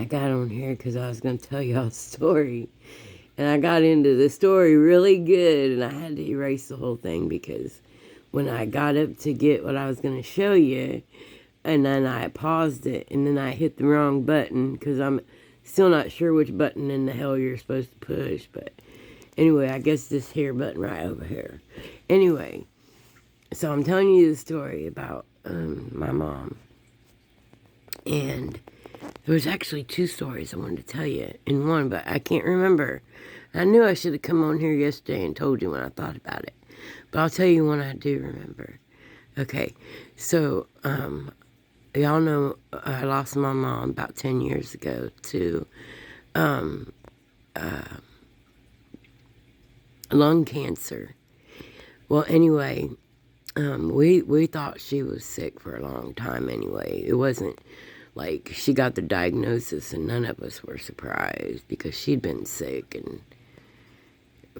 I got on here because I was going to tell y'all a story. And I got into the story really good, and I had to erase the whole thing because when I got up to get what I was going to show you, and then I paused it, and then I hit the wrong button because I'm still not sure which button in the hell you're supposed to push. But anyway, I guess this here button right over here. Anyway, so I'm telling you the story about my mom. And there was actually two stories I wanted to tell you in one, but I can't remember. I knew I should have come on here yesterday and told you when I thought about it. But I'll tell you one I do remember. Okay, so y'all know I lost my mom about 10 years ago to lung cancer. Well, anyway, we thought she was sick for a long time anyway. It wasn't like she got the diagnosis and none of us were surprised because she'd been sick and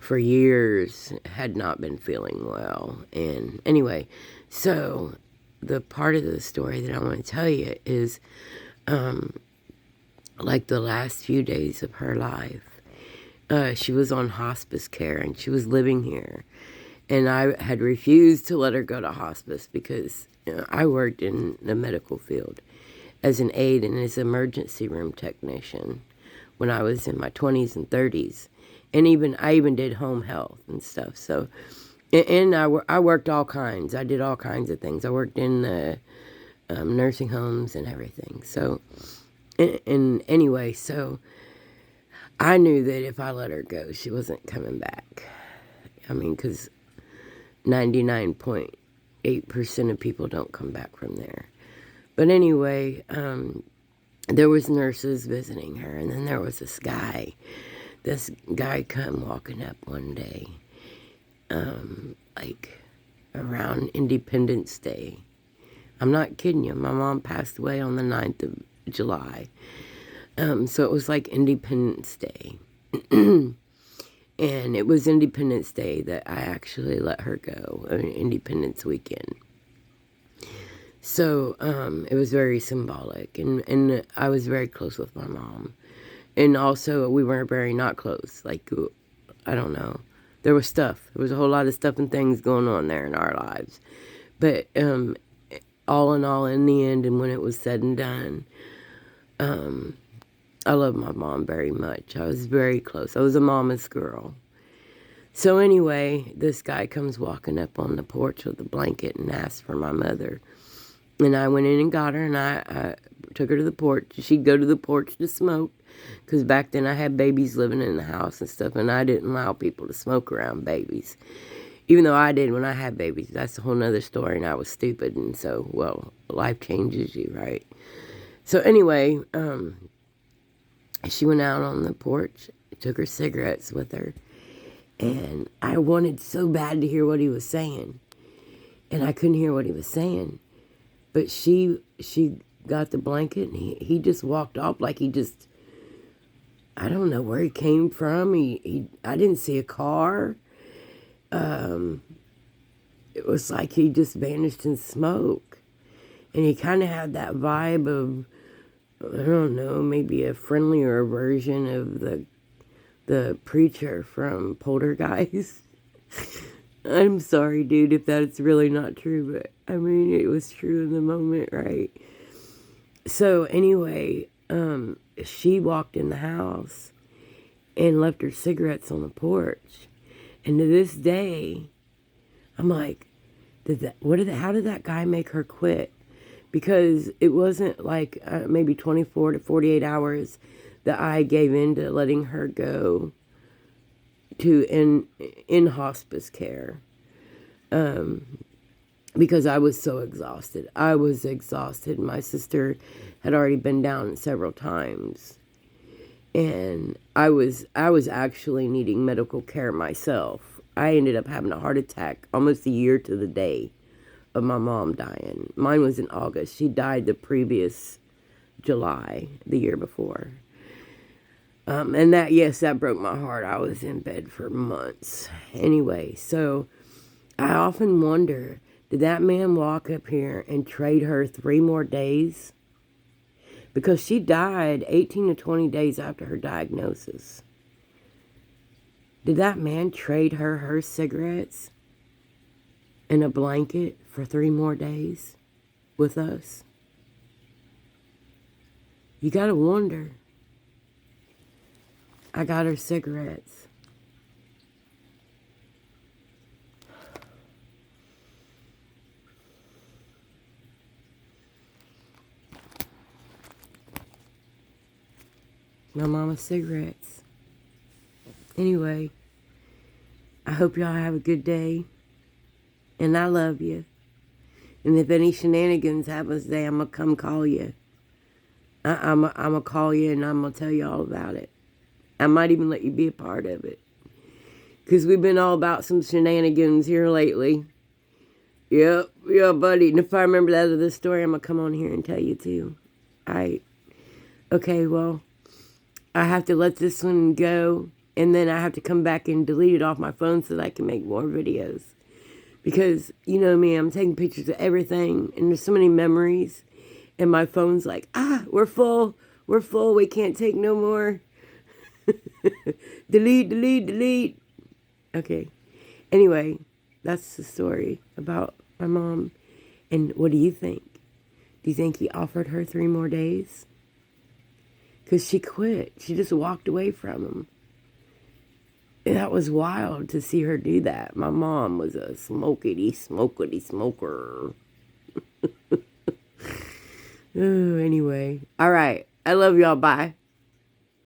for years had not been feeling well. And anyway, so the part of the story that I want to tell you is like the last few days of her life. She was on hospice care and she was living here. And I had refused to let her go to hospice because I worked in the medical field as an aide and as an emergency room technician when I was in my 20s and 30s. And I even did home health and stuff. So, and I worked all kinds. I did all kinds of things. I worked in nursing homes and everything. So, and anyway, so I knew that if I let her go, she wasn't coming back. I mean, because 99.8% of people don't come back from there. But anyway, there was nurses visiting her, and then there was this guy. This guy come walking up one day, like around Independence Day. I'm not kidding you. My mom passed away on the 9th of July. So it was like Independence Day. And it was Independence Day that I actually let her go, Independence weekend. So it was very symbolic, and I was very close with my mom. And also, we weren't very not close. Like, I don't know. There was stuff. There was a whole lot of stuff and things going on there in our lives. But all in all, in the end, and when it was said and done, I love my mom very much. I was very close. I was a mama's girl. So anyway, this guy comes walking up on the porch with a blanket and asks for my mother. And I went in and got her, and I took her to the porch. She'd go to the porch to smoke, because back then I had babies living in the house and stuff, and I didn't allow people to smoke around babies. Even though I did when I had babies. That's a whole nother story, and I was stupid, and so, well, life changes you, right? So anyway, she went out on the porch, took her cigarettes with her, and I wanted so bad to hear what he was saying, and I couldn't hear what he was saying. But she got the blanket, and he just walked off like he just, I don't know where he came from. I didn't see a car. It was like he just vanished in smoke. And he kind of had that vibe of, I don't know, maybe a friendlier version of the preacher from Poltergeist. I'm sorry, dude, if that's really not true, but I mean, it was true in the moment, right? So anyway, she walked in the house and left her cigarettes on the porch. And to this day, I'm like, how did that guy make her quit? Because it wasn't like maybe 24 to 48 hours that I gave in to letting her go to in hospice care, because I was so exhausted. I was exhausted. My sister had already been down several times, and I was actually needing medical care myself. I ended up having a heart attack almost a year to the day of my mom dying. Mine was in August. She died the previous July, the year before. And that broke my heart. I was in bed for months. Anyway, so I often wonder, did that man walk up here and trade her 3 more days because she died 18 to 20 days after her diagnosis. Did that man trade her cigarettes and a blanket for 3 more days with us? You gotta wonder. I got her cigarettes. My mama's cigarettes. Anyway, I hope y'all have a good day. And I love you. And if any shenanigans happen today, I'm going to come call you. I'm going to call you and I'm going to tell you all about it. I might even let you be a part of it. Because we've been all about some shenanigans here lately. Yep, yeah, buddy. And if I remember that other story, I'm going to come on here and tell you too. Alright. Okay, well, I have to let this one go. And then I have to come back and delete it off my phone so that I can make more videos. Because, you know me, I'm taking pictures of everything. And there's so many memories. And my phone's like, we're full. We're full. We can't take no more. Delete, delete, delete. Okay. Anyway, that's the story about my mom. And what do you think? Do you think he offered her 3 more days? Because she quit. She just walked away from him. And that was wild to see her do that. My mom was a smoker. Oh, anyway. All right. I love y'all. Bye.